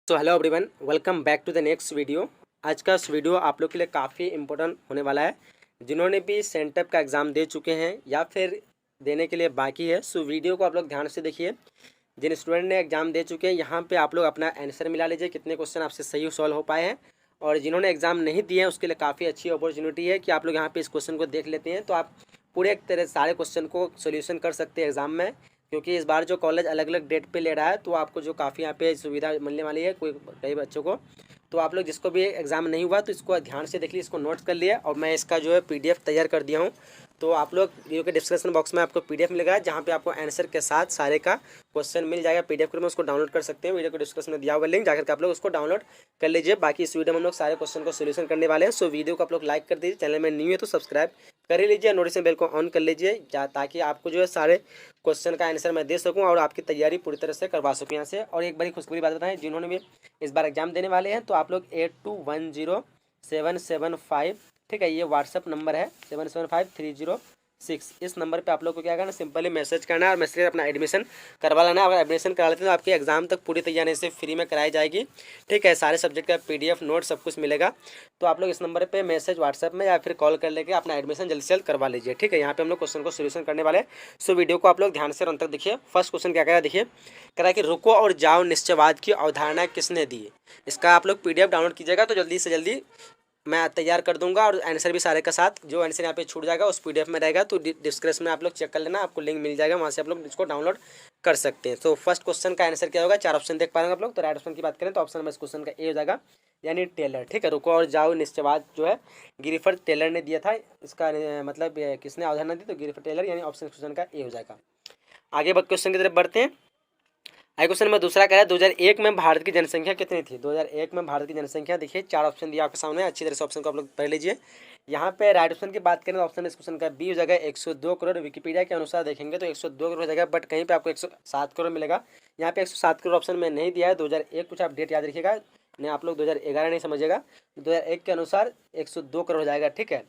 So hello everyone, welcome back to the next video. आज का इस वीडियो आप लोग के लिए काफ़ी इंपॉर्टेंट होने वाला है। जिन्होंने भी सेंटअप का एग्ज़ाम दे चुके हैं या फिर देने के लिए बाकी है, सो वीडियो को आप लोग ध्यान से देखिए। जिन स्टूडेंट ने एग्ज़ाम दे चुके हैं यहाँ पे आप लोग अपना आंसर मिला लीजिए, कितने क्वेश्चन आपसे सही सॉल्व हो पाए हैं। और जिन्होंने एग्ज़ाम नहीं दिए हैं उसके लिए काफ़ी अच्छी अपॉर्चुनिटी है कि आप लोग यहाँ पे इस क्वेश्चन को देख लेते हैं, तो आप पूरे एक तरह सारे क्वेश्चन को सोल्यूशन कर सकते हैं एग्ज़ाम में। क्योंकि इस बार जो कॉलेज अलग अलग डेट पे ले रहा है, तो आपको जो काफ़ी यहाँ पे सुविधा मिलने वाली है कई बच्चों को। तो आप लोग जिसको भी एग्ज़ाम नहीं हुआ तो इसको ध्यान से देख लीजिए, इसको नोट कर लिया। और मैं इसका जो है पीडीएफ तैयार कर दिया हूँ। तो आप लोग वीडियो के डिस्क्रिप्शन बॉक्स में आपको पीडीएफ मिलेगा, जहाँ पे आपको आंसर के साथ सारे का क्वेश्चन मिल जाएगा पीडीएफ में। उसको डाउनलोड कर सकते हैं, वीडियो के डिस्क्रिप्शन में दिया हुआ लिंक जाकर के आप लोग उसको डाउनलोड कर लीजिए। बाकी इस वीडियो में हम लोग सारे क्वेश्चन को सोल्यूशन करने वाले हैं। सो वीडियो को आप लोग लाइक कर दीजिए, चैनल में न्यू है तो सब्सक्राइब कर ही लीजिए, नोटिफिकेशन बेल को ऑन कर लीजिए, ताकि आपको जो है सारे क्वेश्चन का आंसर मैं दे सकूं और आपकी तैयारी पूरी तरह से करवा सकूं यहाँ से। और एक बड़ी खुशखबरी बात बताएं, जिन्होंने भी इस बार एग्जाम देने वाले हैं, तो आप लोग 82107775, ठीक है, ये व्हाट्सअप नंबर है 775306। इस नंबर पे आप लोग को क्या करना, सिंपली मैसेज करना है और मैसेज अपना एडमिशन करवा लेना है। अगर एडमिशन करा लेते हैं तो आपकी एग्जाम तक पूरी तैयारी से फ्री में कराई जाएगी, ठीक है। सारे सब्जेक्ट का पीडीएफ नोट सब कुछ मिलेगा। तो आप लोग इस नंबर पे मैसेज व्हाट्सएप में या फिर कॉल कर लेके अपना एडमिशन जल्द से जल्द करवा लीजिए, ठीक है। यहाँ पे हम लोग क्वेश्चन को सोल्यूशन करने वाले हैं। सो वीडियो को आप लोग ध्यान से अंत तक देखिए। फर्स्ट क्वेश्चन क्या कह रहा है, देखिए कह रहा है कि रुको और जाओ निश्चयवाद की अवधारणा किसने दी। इसका आप लोग पीडीएफ डाउनलोड कीजिएगा तो जल्दी से जल्दी मैं तैयार कर दूंगा, और आंसर भी सारे का साथ जो आंसर यहाँ पे छूट जाएगा उस पीडीएफ में रहेगा। तो डिस्क्रिप्शन में आप लोग चेक कर लेना, आपको लिंक मिल जाएगा, वहाँ से आप लोग इसको डाउनलोड कर सकते हैं। तो फर्स्ट क्वेश्चन का आंसर क्या होगा, 4 ऑप्शन देख पा रहे हैं आप लोग। तो राइट ऑप्शन की बात करें तो ऑप्शन नंबर इस क्वेश्चन का ए हो जाएगा, यानी टेलर, ठीक है। रुको और जाओ निश्चयवाद जो है गिरिफर टेलर ने दिया था। इसका मतलब किसने अवधारणा दी, तो गिरिफर टेलर, यानी ऑप्शन क्वेश्चन का ए हो जाएगा। आगे क्वेश्चन की तरफ बढ़ते हैं। आई क्वेश्चन नंबर दूसरा कह रहा है 2001 में भारत की जनसंख्या कितनी थी। 2001 में भारत की जनसंख्या, देखिए 4 ऑप्शन दिया आपके सामने, अच्छी तरह से ऑप्शन को आप लोग पढ़ लीजिए। यहाँ पे राइट ऑप्शन की बात करें तो ऑप्शन इस क्वेश्चन का बी हो जाएगा 102 करोड़। विकिपीडिया के अनुसार देखेंगे तो 102 करोड़ हो जाएगा, बट कहीं पे आपको 107 करोड़ मिलेगा। यहाँ पे 107 करोड़ ऑप्शन में नहीं दिया है। 2001 कुछ आप डेट याद रखिएगा, नहीं आप लोग 2011 नहीं समझिएगा। 2001 के अनुसार 102 करोड़ हो जाएगा, ठीक है।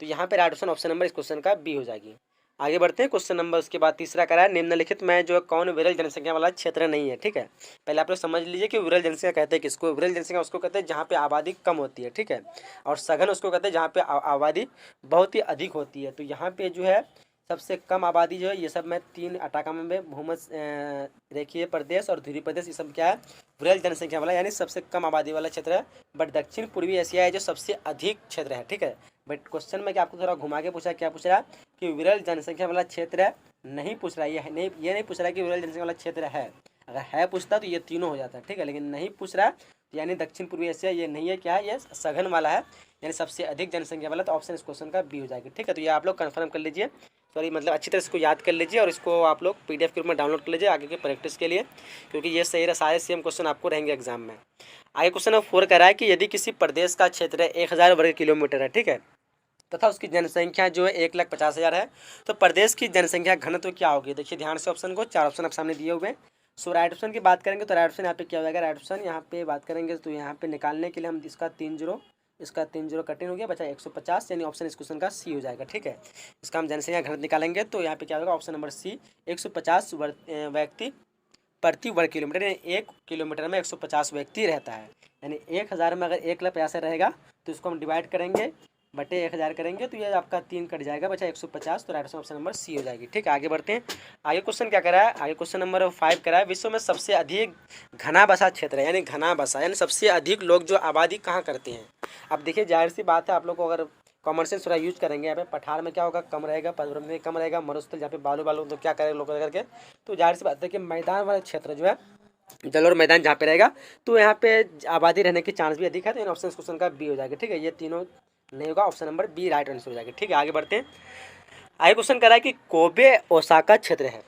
तो यहाँ पे राइट ऑप्शन नंबर इस क्वेश्चन का बी हो जाएगी। आगे बढ़ते हैं। क्वेश्चन नंबर उसके बाद तीसरा करा है, निम्नलिखित में जो है कौन विरल जनसंख्या वाला क्षेत्र नहीं है, ठीक है। पहले आप लोग समझ लीजिए कि विरल जनसंख्या कहते हैं किसको। विरल जनसंख्या उसको कहते हैं जहाँ पे आबादी कम होती है, ठीक है। और सघन उसको कहते हैं जहाँ पे आबादी बहुत ही अधिक होती है। तो यहाँ पे जो है सबसे कम आबादी जो है, ये सब मैं 3 अटाकाम में भूमध्य रेखीय प्रदेश और ध्रुवीय प्रदेश, ये सब क्या है, विरल जनसंख्या वाला, यानी सबसे कम आबादी वाला क्षेत्र है। बट दक्षिण पूर्वी एशिया है जो सबसे अधिक क्षेत्र है, ठीक है। बट क्वेश्चन में क्या आपको थोड़ा घुमा के पूछा, क्या पूछ रहा है कि विरल जनसंख्या वाला क्षेत्र है, नहीं पूछ रहा है, ये नहीं पूछ रहा है कि विरल जनसंख्या वाला क्षेत्र है। अगर है पूछता तो ये तीनों हो जाता है, ठीक है। लेकिन नहीं पूछ रहा है, यानी दक्षिण पूर्वी एशिया ये नहीं है, क्या है, ये सघन वाला है, यानी सबसे अधिक जनसंख्या वाला। तो ऑप्शन इस क्वेश्चन का बी हो जाएगी, ठीक है। तो ये आप लोग कंफर्म कर लीजिए, सॉरी मतलब अच्छी तरह से इसको याद कर लीजिए और इसको आप लोग पीडीएफ के रूप में डाउनलोड कर लीजिए आगे की प्रैक्टिस के लिए, क्योंकि ये सही सारे सेम क्वेश्चन आपको रहेंगे एग्जाम में। आगे क्वेश्चन नंबर 4 कह रहा है कि यदि किसी प्रदेश का क्षेत्र 1000 वर्ग किलोमीटर है, ठीक है, तथा उसकी जनसंख्या जो है 1,50,000 है, तो प्रदेश की जनसंख्या घनत्व क्या होगी। देखिए ध्यान से ऑप्शन को, 4 ऑप्शन आप सामने दिए हुए हैं। सो राइट ऑप्शन की बात करेंगे तो राइट ऑप्शन यहाँ पे क्या हो जाएगा, राइट ऑप्शन यहाँ पे बात करेंगे तो यहाँ पे निकालने के लिए हम इसका 3 जीरो कटिंग हो गया, बचा 150, यानी ऑप्शन इस क्वेश्चन का सी हो जाएगा, ठीक है। इसका हम जनसंख्या घनत्व निकालेंगे तो यहाँ पे क्या होगा, ऑप्शन नंबर सी 150 व्यक्ति प्रति वर्ग किलोमीटर, यानी 1 किलोमीटर में 150 व्यक्ति रहता है। यानी 1000 में अगर 1,50,000 रहेगा तो इसको हम डिवाइड करेंगे बटे 1000 करेंगे तो ये आपका 3 कट जाएगा, बचा 150। तो राइट ऑप्शन नंबर सी हो जाएगी, ठीक है। आगे बढ़ते हैं। आगे क्वेश्चन क्या करा है, आगे क्वेश्चन नंबर 5 करा है, विश्व में सबसे अधिक घना बसा क्षेत्र है, यानी घना बसा, यानी सबसे अधिक लोग जो आबादी कहाँ करते हैं। अब देखिए जाहिर सी बात है, आप लोग को अगर कॉमन सेंस थोड़ा यूज करेंगे, यहाँ पे पठार में क्या होगा, कम रहेगा, पर्वत में कम रहेगा, मरुस्थल जहाँ पे बालू तो क्या करेंगे लोग करके, तो जाहिर सी बात है कि मैदान वाला क्षेत्र जो है, जल और मैदान जहाँ पे रहेगा, तो यहाँ पे आबादी रहने की चांस भी अधिक है। तो ऑप्शन क्वेश्चन का बी हो जाएगा, ठीक है। ये तीनों नहीं होगा, option number B right answer हो जाएगा, ठीक है। आगे बढ़ते हैं। आगे क्वेश्चन कर रहा है कि कोबे ओसाका क्षेत्र है,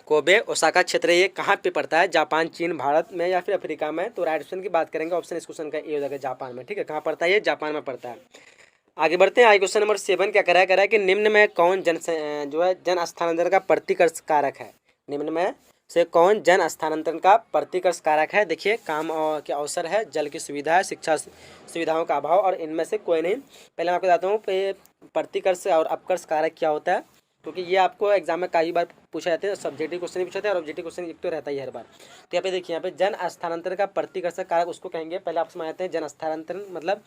कोबे ओसाका क्षेत्र ये कहाँ पे पड़ता है, जापान, चीन, भारत में या फिर अफ्रीका में। तो राइट ऑप्शन की बात करेंगे, ऑप्शन इस क्वेश्चन का ए हो जाएगा, जापान में, ठीक है। कहाँ पड़ता है, ये जापान में पड़ता है। आगे बढ़ते हैं। आगे क्वेश्चन नंबर 7 क्या करा है कि निम्न में कौन जो है जन स्थानांतरण का प्रतिकर्ष कारक है। निम्न में से कौन जन स्थानांतरण का प्रतिकर्ष कारक है। देखिए काम के अवसर है, जल की सुविधा है, शिक्षा सुविधाओं का अभाव, और इनमें से कोई नहीं। पहले मैं आपको बताता हूँ प्रतिकर्ष और अपकर्ष कारक क्या होता है। क्योंकि ये आपको एग्जाम में कई बार पूछा जाता है, सब्जेक्टिव क्वेश्चन भी पूछा है और ऑब्जेक्टिव क्वेश्चन एक तो रहता ही हर बार। तो यहाँ पे देखिए, यहाँ पे जन स्थानांतरण का प्रतिकर्षक कारक उसको कहेंगे। पहले आप समझ आते हैं, जन स्थानांतरण मतलब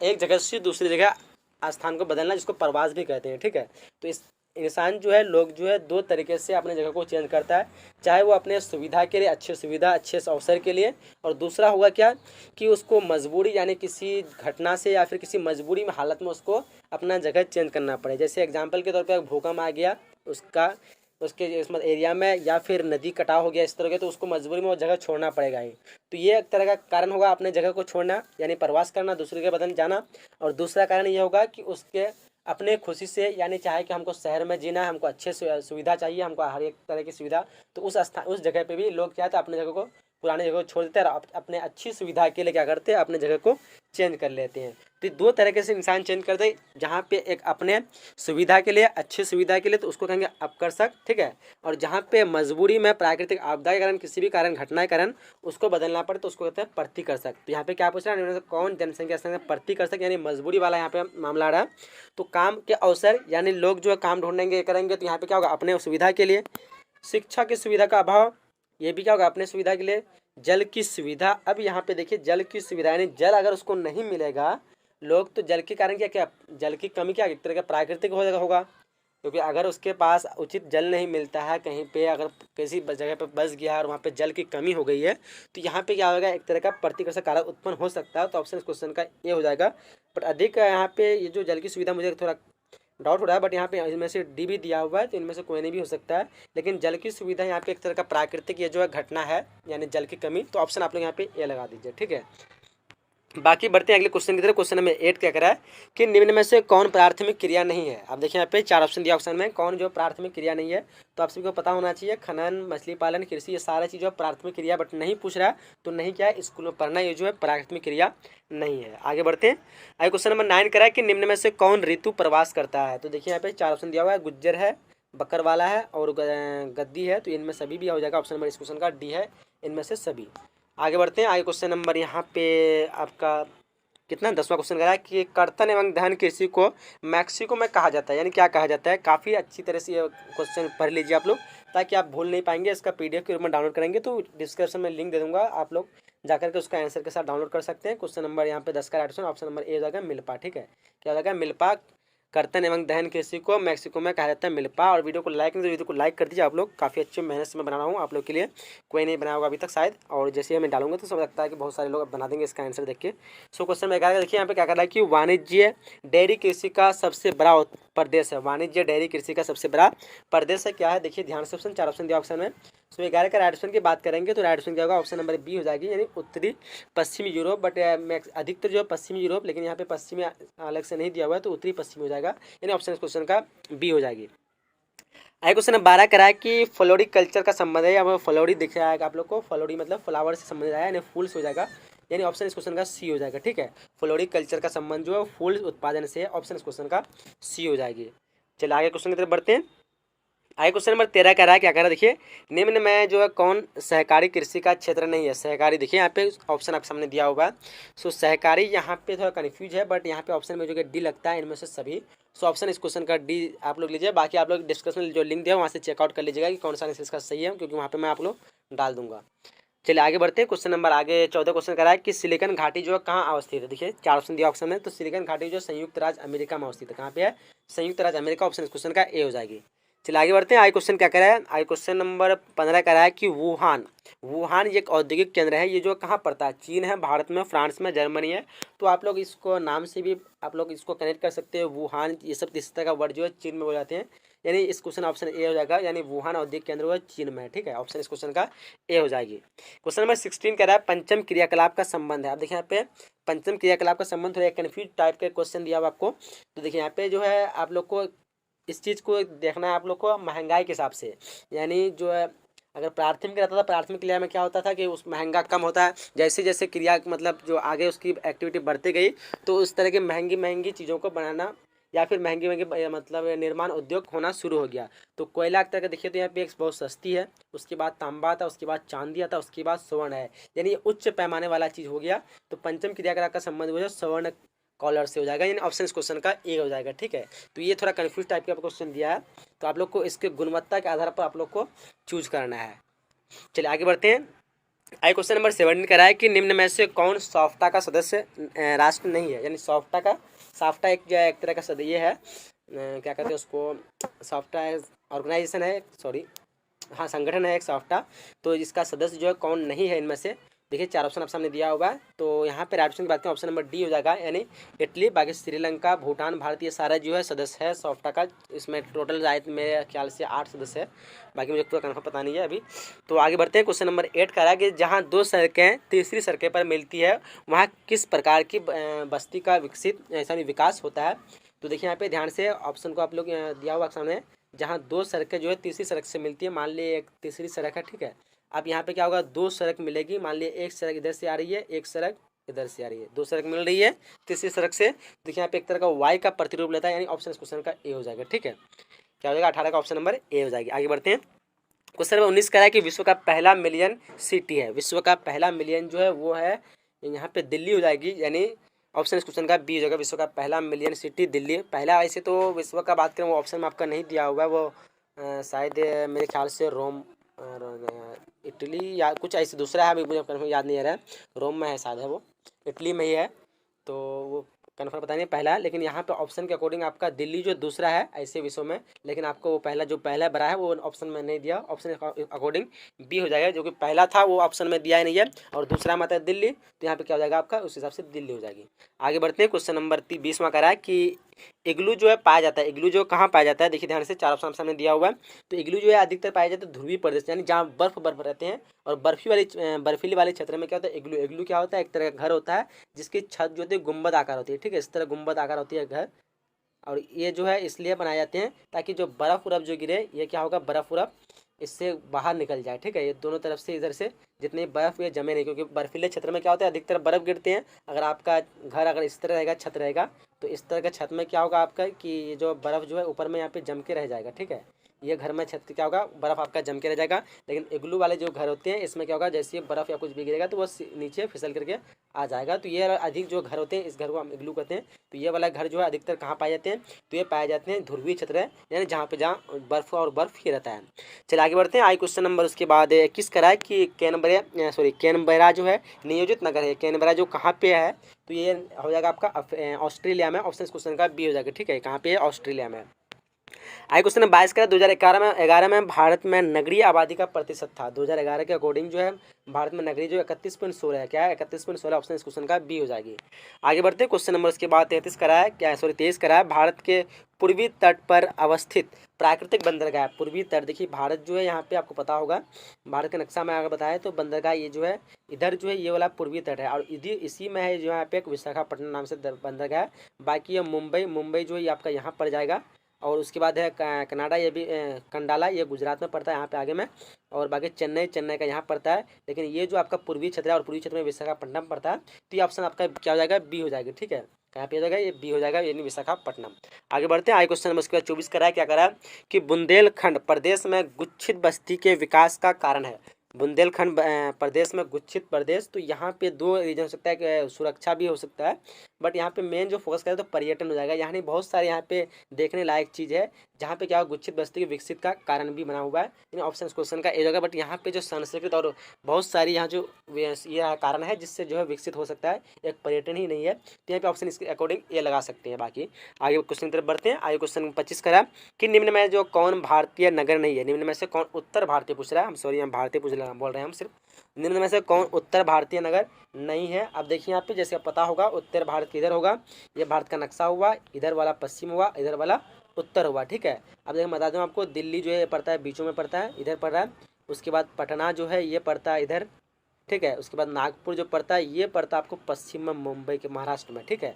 एक जगह से दूसरी जगह स्थान को बदलना, जिसको प्रवास भी कहते हैं, ठीक है। तो इस इंसान जो है, लोग जो है, दो तरीके से अपने जगह को चेंज करता है, चाहे वो अपने सुविधा के लिए, अच्छी सुविधा, अच्छे अवसर के लिए, और दूसरा होगा क्या कि उसको मजबूरी यानी किसी घटना से या फिर किसी मजबूरी में हालत में उसको अपना जगह चेंज करना पड़े। जैसे एग्जाम्पल के तौर पर भूकंप आ गया उसका उसके इसमें एरिया में, या फिर नदी कटाव हो गया इस तरह के, तो उसको मजबूरी में वो जगह छोड़ना पड़ेगा ही। तो ये एक तरह का कारण होगा अपने जगह को छोड़ना, यानी प्रवास करना, दूसरे के बदन जाना। और दूसरा कारण ये होगा कि उसके अपने खुशी से, यानी चाहे कि हमको शहर में जीना है, हमको अच्छे सुविधा चाहिए, हमको हर एक तरह की सुविधा, तो उस जगह पे भी लोग क्या, तो अपने जगह को, पुरानी जगह को छोड़ देते हैं और अपने अच्छी सुविधा के लिए क्या करते हैं, अपने जगह को चेंज कर लेते हैं। तो दो तरीके से इंसान चेंज करते हैं, जहाँ पे एक अपने सुविधा के लिए, अच्छी सुविधा के लिए, तो उसको कहेंगे अपकर्षक, ठीक है। और जहाँ पे मजबूरी में, प्राकृतिक आपदा के कारण, किसी भी कारण, घटना के कारण उसको बदलना पड़े, तो उसको कहते हैं प्रतिकर्षक। तो यहाँ पे क्या पूछ रहा है, इनमें से कौन जनसंख्या स्थानांतरण प्रतिकर्षक यानी मजबूरी वाला यहाँ पे मामला आ रहा है। तो काम के अवसर यानी लोग जो है काम ढूंढेंगे, करेंगे, तो यहाँ पे क्या होगा, अपने सुविधा के लिए। शिक्षा की सुविधा का अभाव, ये भी क्या होगा, अपने सुविधा के लिए। जल की सुविधा, अब यहाँ पे देखिए, जल की सुविधा यानी जल अगर उसको नहीं मिलेगा, लोग तो जल के कारण क्या क्या, जल की कमी क्या एक तरह का प्राकृतिक होगा, क्योंकि अगर उसके पास उचित जल नहीं मिलता है, कहीं पे अगर किसी जगह पे बस गया और वहाँ पे जल की कमी हो गई है, तो यहाँ पे क्या होगा, एक तरह का प्रतिकर्षक कारक उत्पन्न हो सकता है। तो ऑप्शन इस क्वेश्चन का ये हो जाएगा। बट अधिक यहाँ पे ये जो जल की सुविधा, मुझे थोड़ा डाउट हो रहा है, बट यहाँ पे इनमें से डी भी दिया हुआ है, तो इनमें से कोई नहीं भी हो सकता है। लेकिन जल की सुविधा यहाँ पे एक तरह का प्राकृतिक ये जो है घटना है, यानी जल की कमी। तो ऑप्शन आप लोग यहाँ पे ए लगा दीजिए, ठीक है। बाकी बढ़ते हैं अगले क्वेश्चन की तरफ। क्वेश्चन नंबर 8 क्या करा है कि निम्न में से कौन प्राथमिक क्रिया नहीं है। अब देखिए यहाँ पे 4 ऑप्शन दिया, ऑप्शन में कौन जो प्राथमिक क्रिया नहीं है। तो आप सभी को पता होना चाहिए, खनन, मछली पालन, कृषि, ये सारा चीज़ जो प्राथमिक क्रिया, बट नहीं पूछ रहा है, तो नहीं क्या है, स्कूल में पढ़ना ये जो है प्राथमिक क्रिया नहीं है। आगे बढ़ते हैं। आगे क्वेश्चन नंबर 9 करा है कि निम्न में से कौन ऋतु प्रवास करता है। तो देखिए यहाँ पे 4 ऑप्शन दिया हुआ है, गुज्जर है, बकरवाला है और गद्दी है। तो इनमें सभी भी हो जाएगा। ऑप्शन नंबर इस क्वेश्चन का डी है, इनमें से सभी। आगे बढ़ते हैं। आगे क्वेश्चन नंबर यहाँ पे आपका कितना, 10वां क्वेश्चन करा है कि कर्तन एवं दहन कृषि को मैक्सिको में कहा जाता है, यानी क्या कहा जाता है। काफ़ी अच्छी तरह से ये क्वेश्चन पढ़ लीजिए आप लोग, ताकि आप भूल नहीं पाएंगे। इसका पीडीएफ के रूप में डाउनलोड करेंगे तो डिस्क्रिप्शन में लिंक दे दूंगा, आप लोग जाकर के उसका आंसर के साथ डाउनलोड कर सकते हैं। क्वेश्चन नंबर यहाँ पे 10 का ऑप्शन, ऑप्शन नंबर ए हो जाएगा मिल्पा, ठीक है। क्या हो जाएगा, मिल्पा। कर्तन एवं दहन कृषि को मैक्सिको में कहा जाता है मिल्पा। और वीडियो को लाइक नहीं तो वीडियो को लाइक कर दीजिए आप लोग, काफ़ी अच्छी मेहनत से मैं बना रहा हूँ आप लोग के लिए, कोई नहीं बनाया होगा अभी तक शायद। और जैसे मैं डालूंगा तो समझ लगता है कि बहुत सारे लोग बना देंगे इसका आंसर देख के। सो क्वेश्चन में देखिए यहाँ पे क्या कर रहा है कि वाणिज्य डेयरी कृषि का सबसे बड़ा प्रदेश है। वाणिज्य डेयरी कृषि का सबसे बड़ा प्रदेश है क्या है, देखिए ध्यान से। ऑप्शन 4 ऑप्शन दिया ऑप्शन में। सो 11 का राइट ऑप्शन की बात करेंगे तो राइट ऑप्शन क्या होगा, ऑप्शन नंबर बी हो जाएगी, यानी उत्तरी पश्चिमी यूरोप। बट अधिकतर जो है पश्चिमी यूरोप, लेकिन यहाँ पे पश्चिमी अलग से नहीं दिया हुआ है, तो उत्तरी पश्चिमी हो जाएगा, यानी ऑप्शन इस क्वेश्चन का बी हो जाएगी। आगे क्वेश्चन नंबर 12 करा है कि फ्लोरी कल्चर का संबंध है। अब फ्लोरी दिख रहा है आप लोग को, फ्लोरी मतलब फ्लावर से संबंधित है, यानी फूल से हो जाएगा, यानी ऑप्शन इस क्वेश्चन का सी हो जाएगा, ठीक है। फ्लोरी कल्चर का संबंध जो है फूल उत्पादन से है, ऑप्शन इस क्वेश्चन का सी हो जाएगी। चलिए आगे क्वेश्चन की तरफ बढ़ते हैं। आगे क्वेश्चन नंबर 13 कह रहा है, क्या कह रहा है देखिए, निम्न में जो है कौन सहकारी कृषि का क्षेत्र नहीं है। सहकारी देखिए यहाँ पे ऑप्शन आपके सामने दिया हुआ है। सो सहकारी यहाँ पे थोड़ा कन्फ्यूज है, बट यहाँ पे ऑप्शन में जो कि डी लगता है, इनमें से सभी। सो ऑप्शन इस क्वेश्चन का डी आप लोग लीजिए। बाकी आप लोग डिस्क्रिप्शन में जो लिंक दिया वहाँ से चेकआउट कर लीजिएगा कि कौन सा आंसर इसका सही है, क्योंकि वहाँ पे मैं आप लोग डाल दूंगा। चलिए आगे बढ़ते हैं। क्वेश्चन नंबर आगे 14 क्वेश्चन करा है कि सिलिकन घाटी जो है कहाँ अवस्थित है। देखिए 4 ऑप्शन दिया ऑप्शन में, तो सिलिकन घाटी जो संयुक्त राज्य अमेरिका में अवस्थित है। कहाँ पे है, संयुक्त राज्य अमेरिका, ऑप्शन इस क्वेश्चन का ए हो जाएगी। चलिए आगे बढ़ते हैं। आगे क्वेश्चन क्या करा है, आगे क्वेश्चन नंबर 15 करा है कि वुहान, वुहान ये एक औद्योगिक केंद्र है, ये जो कहाँ पड़ता है, चीन है, भारत में, फ्रांस में, जर्मनी है। तो आप लोग इसको नाम से भी आप लोग इसको कनेक्ट कर सकते हैं, वुहान, ये सब इस तरह का वर्ड जो है चीन में बोल जाते हैं, यानी इस क्वेश्चन ऑप्शन ए हो जाएगा, यानी वुहान औद्योगिक केंद्र हुआ चीन में, ठीक है। ऑप्शन इस क्वेश्चन का ए हो जाएगी। क्वेश्चन नंबर 16 कह रहा है पंचम क्रियाकलाप का संबंध है। अब देखिए यहाँ पे पंचम क्रियाकलाप का संबंध, थोड़ा कन्फ्यूज टाइप का क्वेश्चन दिया हुआ आपको। तो देखिए यहाँ पे जो है आप लोग को इस चीज़ को देखना है आप लोग को महंगाई के हिसाब से, यानी जो है अगर प्राथमिक रहता था, प्राथमिक क्रिया में क्या होता था कि उस महंगा कम होता है, जैसे जैसे क्रिया मतलब जो आगे उसकी एक्टिविटी बढ़ती गई, तो उस तरह की महंगी महंगी चीज़ों को बनाना या फिर महंगी महंगी मतलब निर्माण उद्योग होना शुरू हो गया। तो कोयला एक तरह का देखिए तो यहाँ पे एक बहुत सस्ती है, उसके बाद तांबा था, उसके बाद चांदी आता, उसके बाद स्वर्ण है, यानी ये उच्च पैमाने वाला चीज़ हो गया। तो पंचम क्रियाकलाप का संबंध जो है स्वर्ण कॉलर से हो जाएगा, यानी ऑप्शन इस क्वेश्चन का ए हो जाएगा। ठीक है, तो ये थोड़ा कन्फ्यूज टाइप का क्वेश्चन दिया है, तो आप लोग को इसके गुणवत्ता के आधार पर आप लोग को चूज करना है। चलिए आगे बढ़ते हैं। आई क्वेश्चन नंबर 17 कह रहा है कि निम्न में से कौन सॉफ्टा का सदस्य राष्ट्र नहीं है, यानी साफ्टा एक जो है एक तरह का सदस्य ये है, क्या कहते हैं उसको, साफ्टा ऑर्गेनाइजेशन है, सॉरी हाँ संगठन है एक साफ्टा। तो इसका सदस्य जो है कौन नहीं है इनमें से, देखिए 4 ऑप्शन आप सामने दिया हुआ है। तो यहाँ पे राइट ऑप्शन की बात करें ऑप्शन नंबर डी हो जाएगा, यानी इटली, बाकी श्रीलंका, भूटान, भारत, ये सारा जो है सदस्य है सॉफ्टा का। इसमें टोटल शायद मेरे ख्याल से 8 सदस्य है, बाकी मुझे पूरा कन्फर्म पता नहीं है अभी। तो आगे बढ़ते हैं। क्वेश्चन नंबर 8 कह रहा है कि जहाँ 2 सड़कें तीसरी सड़कें पर मिलती है वहाँ किस प्रकार की बस्ती का विकास होता है। तो देखिए यहाँ पे ध्यान से ऑप्शन को आप लोग दिया हुआ सामने, जहाँ 2 सड़कें जो है तीसरी सड़क से मिलती है, मान लीजिए एक तीसरी सड़क है, ठीक है। अब यहाँ पे क्या होगा, 2 सड़क मिलेगी, मान लीजिए एक सड़क इधर से आ रही है, एक सड़क इधर से आ रही है, 2 सड़क मिल रही है तीसरी सड़क से। देखिए यहाँ पे एक तरह का वाई का प्रतिरूप लेता है, यानी ऑप्शन इस क्वेश्चन का ए हो जाएगा। ठीक है, क्या हो जाएगा, 18 का ऑप्शन नंबर ए हो जाएगी। आगे बढ़ते हैं। क्वेश्चन नंबर 19 कह रहा है कि विश्व का पहला मिलियन सिटी है, विश्व का पहला मिलियन जो है वो है यहाँ पे दिल्ली हो जाएगी, यानी ऑप्शन इस क्वेश्चन का बी हो जाएगा। विश्व का पहला मिलियन सिटी दिल्ली पहला। ऐसे तो विश्व का बात करें वो ऑप्शन में आपका नहीं दिया हुआ है, वो शायद मेरे ख्याल से रोम इटली या कुछ ऐसे दूसरा है, अभी मुझे कन्फर्म याद नहीं आ रहा है, रोम में है शायद, है वो इटली में ही है, तो वो कन्फर्म पता नहीं पहला है। लेकिन यहाँ पे ऑप्शन के अकॉर्डिंग आपका दिल्ली जो दूसरा है ऐसे विश्व में, लेकिन आपको वो पहला जो पहला बड़ा है वो ऑप्शन में नहीं दिया, ऑप्शन अकॉर्डिंग बी हो जाएगा, जो कि पहला था वो ऑप्शन में दिया ही नहीं है, और दूसरा में आता है दिल्ली, तो यहाँ पे क्या हो जाएगा आपका, उस हिसाब से दिल्ली हो जाएगी। आगे बढ़ते हैं। क्वेश्चन नंबर 20वां कह रहा है कि इग्लू जो है पाया जाता है, इग्लू जो कहाँ पाया जाता है, देखिए ध्यान से 4 ऑप्शन सामने दिया हुआ है। तो इग्लू जो है अधिकतर पाया जाता है ध्रुवीय प्रदेश, यानी जहाँ बर्फ रहते हैं, और बर्फीली वाले क्षेत्र में क्या होता है, इग्लू इग्लू क्या होता है, एक तरह का घर होता है जिसकी छत जो होती है गुंबद आकार होती है। ठीक है, इस तरह गुंबद आकार होती है घर, और ये जो है इसलिए बनाए जाते हैं ताकि जो बर्फ उर्फ जो गिरे, ये क्या होगा, बर्फ उर्फ इससे बाहर निकल जाए। ठीक है, ये दोनों तरफ से इधर से जितनी बर्फ ये जमे नहीं, क्योंकि बर्फीले क्षेत्र में क्या होता है अधिकतर बर्फ गिरते हैं। अगर आपका घर अगर इस तरह रहेगा, छत रहेगा, तो इस तरह का छत में क्या होगा आपका कि ये जो बर्फ जो है ऊपर में यहाँ पे जम के रह जाएगा। ठीक है, ये घर में छत क्या होगा, बर्फ आपका जम के रह जाएगा। लेकिन इग्लू वाले जो घर होते हैं इसमें क्या होगा, जैसे बर्फ या कुछ भी गिरेगा तो वो नीचे फिसल करके आ जाएगा। तो ये अधिक जो घर होते हैं इस घर को हम इग्लू कहते हैं। तो ये वाला घर जो है अधिकतर कहाँ पाए जाते हैं, तो ये पाए जाते हैं ध्रुवीय क्षेत्र है, यानी जहाँ बर्फ और बर्फ ही रहता है। चलिए आगे बढ़ते हैं। आई क्वेश्चन नंबर उसके बाद किस करा है कि कैनबरा जो है नियोजित नगर है, कैनबरा जो कहाँ पे है, तो ये हो जाएगा आपका ऑस्ट्रेलिया में, ऑप्शन क्वेश्चन का बी हो जाएगा। ठीक है, कहाँ पे है, ऑस्ट्रेलिया में। आई क्वेश्चन 22 का 2011 में भारत में नगरीय आबादी का प्रतिशत था, 2011 के अकॉर्डिंग जो है भारत में नगरीय जो 31.16 है, क्या है 31.16, ऑप्शन इस क्वेश्चन का बी हो जाएगी। आगे बढ़ते हैं। क्वेश्चन नंबर उसके बाद 23 करा है, 23 करा है, भारत के पूर्वी तट पर अवस्थित प्राकृतिक बंदरगाह, पूर्वी तट देखिए भारत जो है यहाँ पे आपको पता होगा, भारत के नक्शा में अगर बताया तो बंदरगाह ये जो है इधर जो है ये वाला पूर्वी तट है, और इसी में है जो यहाँ पे एक विशाखापट्टनम नाम से बंदरगाह है। बाकी ये मुंबई जो है ये आपका यहाँ पड़ जाएगा, और उसके बाद है कनाडा, ये भी कंडाला, ये गुजरात में पड़ता है यहाँ पे आगे में, और बाकी चेन्नई का यहाँ पड़ता है। लेकिन ये जो आपका पूर्वी क्षेत्र है और पूर्वी क्षेत्र में विशाखापट्टनम पड़ता है, तो ये ऑप्शन आपका क्या हो जाएगा, बी हो जाएगा। ठीक है, कहाँ पे हो जाएगा, ये बी हो जाएगा, यानी विशाखापट्टनम। आगे बढ़ते हैं। आई क्वेश्चन नंबर उसके बाद 24 करा है, क्या करा है कि बुंदेलखंड प्रदेश में गुच्छित बस्ती के विकास का कारण है, बुंदेलखंड प्रदेश में गुच्छित प्रदेश, तो यहाँ पे 2 रीजन हो सकता है कि सुरक्षा भी हो सकता है, बट यहाँ पे मेन जो फोकस करें तो पर्यटन हो जाएगा। यहाँ बहुत सारे यहाँ पे देखने लायक चीज़ है, जहाँ पे क्या हो गुच्छित बस्ती के विकसित का कारण भी बना हुआ है, इन ऑप्शन क्वेश्चन का ए होगा। बट यहाँ पे जो संस्कृत और बहुत सारी यहाँ जो ये कारण है जिससे जो है विकसित हो सकता है, एक पर्यटन ही नहीं है, तो यहाँ पे ऑप्शन इसके अकॉर्डिंग ये लगा सकते हैं। बाकी आगे क्वेश्चन की तरफ बढ़ते हैं। आगे क्वेश्चन 25 करा कि निम्न में जो कौन भारतीय नगर नहीं है, निम्न में से कौन उत्तर भारतीय पूछ रहा है, हम सॉरी हम भारतीय बोल रहे हैं हम सिर्फ, निम्न में से कौन उत्तर भारतीय नगर नहीं है। अब देखिए यहाँ पे जैसे पता होगा उत्तर भारत किधर होगा, ये भारत का नक्शा हुआ, इधर वाला पश्चिम हुआ, इधर वाला उत्तर हुआ। ठीक है, अब देखिए बता दूँ आपको, दिल्ली जो है पड़ता है बीचों में पड़ता है, इधर पड़ रहा है, उसके बाद पटना जो है ये पड़ता है इधर। ठीक है, उसके बाद नागपुर जो पड़ता है ये पड़ता है आपको पश्चिम में मुंबई के महाराष्ट्र में। ठीक है,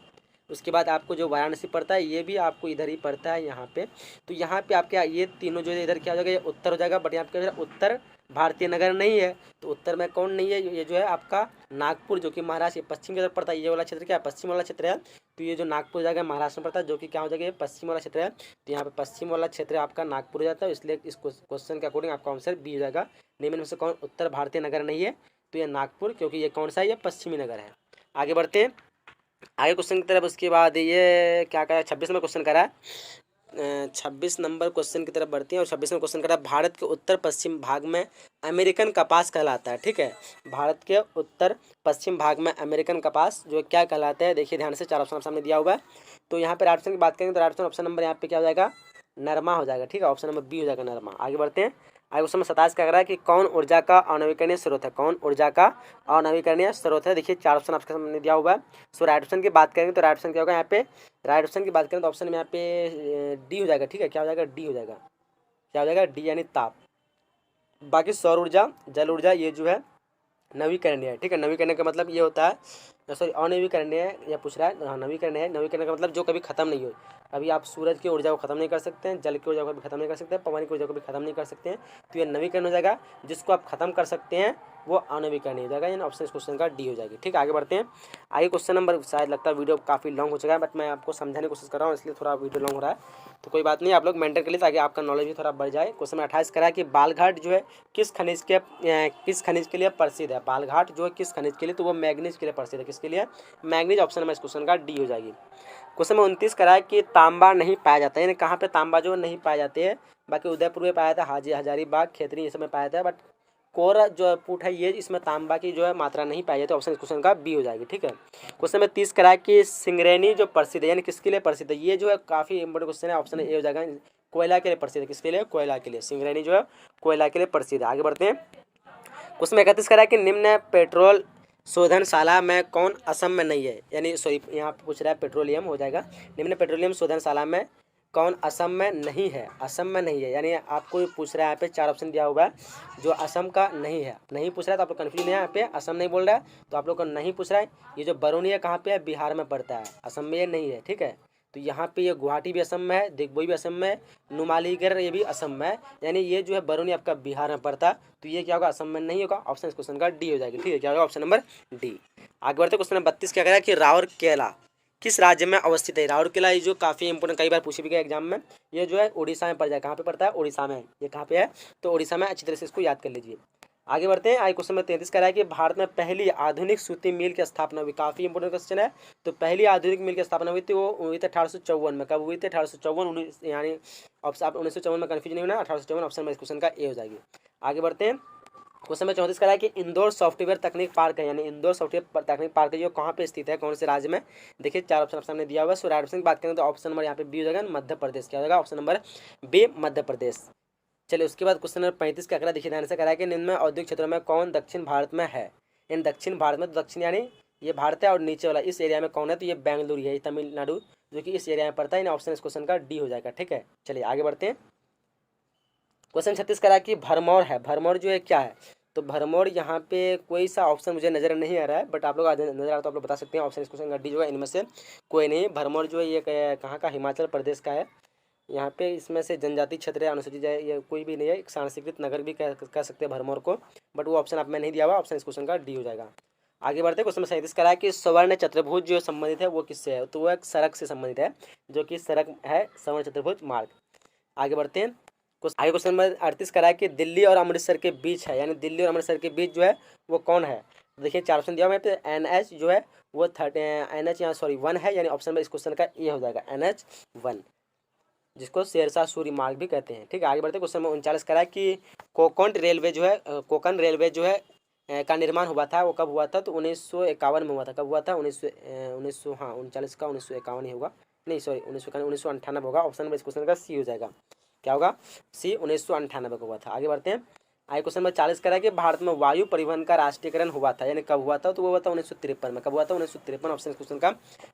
उसके बाद आपको जो वाराणसी पड़ता है ये भी आपको इधर ही पड़ता है यहाँ पे। तो यहाँ पे आपके ये तीनों जो है इधर क्या हो जाएगा, ये उत्तर हो जाएगा, बट यहाँ पे उत्तर भारतीय नगर नहीं है। तो उत्तर में कौन नहीं है, ये जो है आपका नागपुर जो कि महाराष्ट्र पश्चिम की तरफ पड़ता है, ये वाला क्षेत्र क्या है, पश्चिम वाला क्षेत्र है। तो ये जो नागपुर जाएगा महाराष्ट्र में पड़ता है, जो कि क्या हो जाएगा, ये पश्चिम वाला क्षेत्र है। तो यहाँ पे पश्चिम वाला क्षेत्र आपका नागपुर हो जाता है, इसलिए इस क्वेश्चन के अकॉर्डिंग आपका आंसर बी हो जाएगा। निम्न में से कौन उत्तर भारतीय नगर नहीं है, तो ये नागपुर, क्योंकि ये कौन सा है, ये पश्चिमी नगर है। आगे बढ़ते हैं। आगे क्वेश्चन की तरफ उसके बाद ये क्या करा, 26 नंबर क्वेश्चन करा। 26 नंबर क्वेश्चन की तरफ बढ़ते हैं और 26वां क्वेश्चन करा, भारत के उत्तर पश्चिम भाग में अमेरिकन कपास कहलाता है। ठीक है, भारत के उत्तर पश्चिम भाग में अमेरिकन कपास जो क्या कहलाता है, देखिए ध्यान से, 4 ऑप्शन सामने दिया हुआ है। तो यहाँ पे राइट ऑप्शन की बात करेंगे तो राइट ऑप्शन नंबर यहाँ पे क्या हो जाएगा, नरमा हो जाएगा। ठीक है, ऑप्शन नंबर बी हो जाएगा नरमा। आगे बढ़ते हैं। आगे क्वेश्चन में 27 क्या कर रहा है कि कौन ऊर्जा का अनवीकरणीय स्रोत है, कौन ऊर्जा का अनवीकरणीय स्रोत है। देखिए 4 ऑप्शन आपके सामने दिया हुआ है। सो राइट ऑप्शन की बात करेंगे तो राइट ऑप्शन क्या होगा यहाँ पे, राइट ऑप्शन की बात करें तो ऑप्शन में यहाँ पे डी हो जाएगा। ठीक है, क्या हो जाएगा, डी हो जाएगा, क्या हो जाएगा, डी यानी ताप। बाकी सौर ऊर्जा, जल ऊर्जा ये जो है नवीकरणीय है। ठीक है, नवीकरणीय का मतलब ये होता है, सॉरी अनवीकरणीय है या पूछ रहा है, हाँ नवीकरणीय है। नवीकरणीय का मतलब जो कभी खत्म नहीं हो। अभी आप सूरज की ऊर्जा को खत्म नहीं कर सकते हैं, जल की ऊर्जा को भी खत्म नहीं कर सकते हैं, पवन की ऊर्जा को भी खत्म नहीं कर सकते हैं। तो ये नवीकरण हो जाएगा, जिसको आप खत्म कर सकते हैं वो अनवीकरणीय हो जाएगा, यानी ऑप्शन इस क्वेश्चन का डी हो जाएगी। ठीक है, आगे बढ़ते हैं। आगे क्वेश्चन नंबर, शायद लगता है वीडियो काफ़ी लॉन्ग हो चुका है, बट मैं आपको समझाने की कोशिश कर रहा हूँ, इसलिए थोड़ा वीडियो लॉन्ग हो रहा है। तो कोई बात नहीं, आप लोग मेंटेन कर लिए ताकि आपका नॉलेज भी थोड़ा बढ़ जाए। क्वेश्चन 28 करा कि बालघाट जो है किस खनिज के लिए प्रसिद्ध है। बालघाट जो है किस खनिज के लिए, तो वो मैग्नीज के लिए प्रसिद्ध है। किसके लिए, मैग्नीज। ऑप्शन नंबर इस क्वेश्चन का डी हो जाएगी। क्वेश्चन में 29 करा है कि तांबा नहीं पाया जाता है, यानी कहाँ पे तांबा जो नहीं पाया जाते हैं। बाकी उदयपुर में पाया था, हजारीबाग, खेतरी ये सब में पाया था, बट कोर जो पुट है ये, इसमें तांबा की जो है मात्रा नहीं पाई जाती। ऑप्शन इस क्वेश्चन का बी हो जाएगी। ठीक है, क्वेश्चन में 30 करा है कि सिंगरेनी जो प्रसिद्ध है, यानी किसके लिए प्रसिद्ध है। ये जो है काफ़ी इंपॉर्टेंट क्वेश्चन है। ऑप्शन ए हो जाएगा, कोयला के लिए प्रसिद्ध है। किसके लिए, कोयला के लिए। सिंगरेनी जो है कोयला के लिए प्रसिद्ध है। आगे बढ़ते हैं। क्वेश्चन में 31 करा है कि निम्न पेट्रोल शोधनशाला में कौन असम में नहीं है, यानी सॉरी यहाँ पे पूछ रहा है पेट्रोलियम हो जाएगा। निम्न पेट्रोलियम शोधनशाला में कौन असम में नहीं है, असम में नहीं है, यानी आपको पूछ रहा है यहाँ पे 4 ऑप्शन दिया हुआ है जो असम का नहीं है। नहीं पूछ रहा है तो आप लोग कन्फ्यूज नहीं है, यहाँ पे असम नहीं बोल रहा है तो आप लोग को नहीं पूछ रहा है। ये जो बरौनी है कहाँ पे है, बिहार में पड़ता है, असम में ये नहीं है। ठीक है, तो यहाँ पे ये गुवाहाटी भी असम में है, दिग्बोई भी असम में है, नुमालीगढ़ ये भी असम में है, यानी ये जो है बरौनी आपका बिहार में पड़ता है। तो ये क्या होगा, असम में नहीं होगा। ऑप्शन इस क्वेश्चन का डी हो जाएगी। ठीक है, क्या होगा, ऑप्शन नंबर डी। आगे बढ़ते क्वेश्चन नंबर 32 क्या कह रहा है कि राउरकेला किस राज्य में अवस्थित है। राउरकेला ये जो काफ़ी इंपोर्टेंट, कई बार पूछी भी गया एग्जाम में। ये जो है उड़ीसा में पड़ जाए, कहाँ पे पड़ता है, उड़ीसा में। ये कहाँ पे है, तो उड़ीसा में। अच्छी तरह से इसको याद कर लीजिए। आगे बढ़ते हैं। आगे क्वेश्चन में 33 कह रहा है कि भारत में पहली आधुनिक सूती मिल की स्थापना हुई। काफ़ी इंपोर्टेंट क्वेश्चन है। तो पहली आधुनिक मिल की स्थापना हुई थी, वो हुई थी 1854 में। कब हुई थी, 1854, यानी ऑप्शन आप 1954 में कन्फ्यूज नहीं होना, 1854 ऑप्शन में इस क्वेश्चन का ए हो जाएगी। आगे बढ़ते हैं। क्वेश्चन में 34 करा है कि इंदौर सॉफ्टवेयर तकनीक पार्क है, यानी इंदौर सॉफ्टवेयर तकनीक पार्क है, जो कहाँ पे स्थित है, कौन से राज्य में। देखिए 4 ऑप्शन सामने दिया हुआ है। सो राइट ऑप्शन की बात करें तो ऑप्शन नंबर यहाँ पे बी हो जाएगा, मध्य प्रदेश। क्या हो जाएगा, option number B, Madhya Pradesh. चलिए उसके बाद क्वेश्चन नंबर 35 क्या करा, देखिए ध्यान से करा है कि निम्न में औद्योगिक क्षेत्रों में कौन दक्षिण भारत में है। इन दक्षिण भारत में, तो दक्षिण यानी ये भारत है और नीचे वाला इस एरिया में कौन है, तो ये बेंगलुरु है, तमिलनाडु, जो कि इस एरिया में पड़ता है। इन ऑप्शन इस क्वेश्चन का डी हो जाएगा। ठीक है, चलिए आगे बढ़ते हैं। क्वेश्चन 36 करा कि भरमौर है, भरमौर जो है क्या है, तो भरमौर यहाँ पे कोई सा ऑप्शन मुझे नज़र नहीं आ रहा है, बट आप लोग नजर आ रहा है तो आप लोग बता सकते हैं। ऑप्शन इस क्वेश्चन का डी जो है, इनमें से कोई नहीं। भरमौर जो है ये कहाँ का, हिमाचल प्रदेश का है। यहाँ पे इसमें से जनजाति क्षेत्र है, अनुसूचित है, ये कोई भी नहीं है। एक सांस्कृतिक नगर भी कह सकते हैं भरमौर को, बट वो ऑप्शन आप में नहीं दिया हुआ। ऑप्शन इस क्वेश्चन का डी हो जाएगा। आगे बढ़ते हैं। क्वेश्चन में 37 करा है कि स्वर्ण चतुर्भुज जो संबंधित है वो किससे है, तो वो एक सड़क से संबंधित है, जो कि सड़क है स्वर्ण चतुर्भुज मार्ग। आगे बढ़ते हैं। आगे क्वेश्चन नंबर 38 करा है कि दिल्ली और अमृतसर के बीच है, यानी दिल्ली और अमृतसर के बीच जो है वो कौन है। देखिए 4 ऑप्शन दिया हुआ है पे, NH जो है वो NH यहाँ सॉरी 1 है, यानी ऑप्शन में इस क्वेश्चन का ए हो जाएगा, NH 1, जिसको शेरशाह सूरी मार्ग भी कहते हैं। ठीक है, आगे बढ़ते। क्वेश्चन में 39 करा है कि कोंकण रेलवे जो है, कोंकण रेलवे जो है का निर्माण हुआ था, वो कब हुआ था, तो 1951 में हुआ था। कब हुआ था, 1900 हाँ 39 का 1951 ही होगा, नहीं सॉरी 1998 होगा। ऑप्शन नंबर इस क्वेश्चन का सी हो जाएगा। क्या होगा, सी, 1998 को हुआ था। आगे बढ़ते हैं। आगे क्वेश्चन नंबर 40 करा कि भारत में वायु परिवहन का राष्ट्रीयकरण हुआ था, यानी कब हुआ था, तो वो हुआ था 1953 में। कब हुआ था, 1953। ऑप्शन इस क्वेश्चन का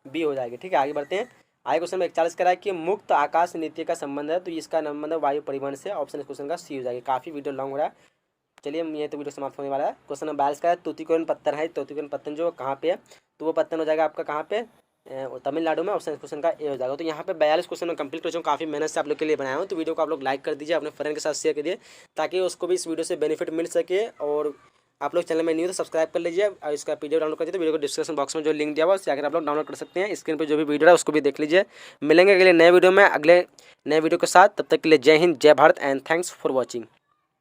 बी हो जाएगी। ठीक है, आगे बढ़ते हैं। आगे क्वेश्चन में 41 करा कि मुक्त आकाश नीति का संबंध है, तो इसका संबंध वायु परिवहन से। ऑप्शन इस क्वेश्चन का सी हो जाएगी। काफ़ी वीडियो लॉन्ग हो रहा है, चलिए ये तो वीडियो समाप्त होने वाला है। क्वेश्चन नंबर 42 का है तूतीकोरन पत्तन है, तूतीकोरन पत्तन जो कहाँ पे है, तो वो पत्तन हो जाएगा आपका कहाँ पे, तमिलनाडु में। ऑप्शन इस क्वेश्चन का ए हो जाएगा। तो यहाँ पे 42 क्वेश्चन में कंप्लीट कर चुका हूँ, काफ़ी मेहनत से आप लोग के लिए बनाया हूँ। तो वीडियो को आप लोग लाइक कर दीजिए, अपने फ्रेंड के साथ शेयर करिए, ताकि उसको भी इस वीडियो से बेनिफिट मिल सके। और आप लोग चैनल में न्यू तो सब्सक्राइब कर लीजिए, और इसका पीडीएफ डाउनलोड कर दीजिए। तो वीडियो को डिस्क्रिप्शन बॉक्स में जो लिंक दिया हुआ है उससे आकर आप लोग डाउनलोड कर सकते हैं। स्क्रीन पर जो भी वीडियो है उसको भी देख लीजिए। मिलेंगे अगले नए वीडियो में, अगले नए वीडियो के साथ। तब तक के लिए जय हिंद, जय Bharat and thanks for watching.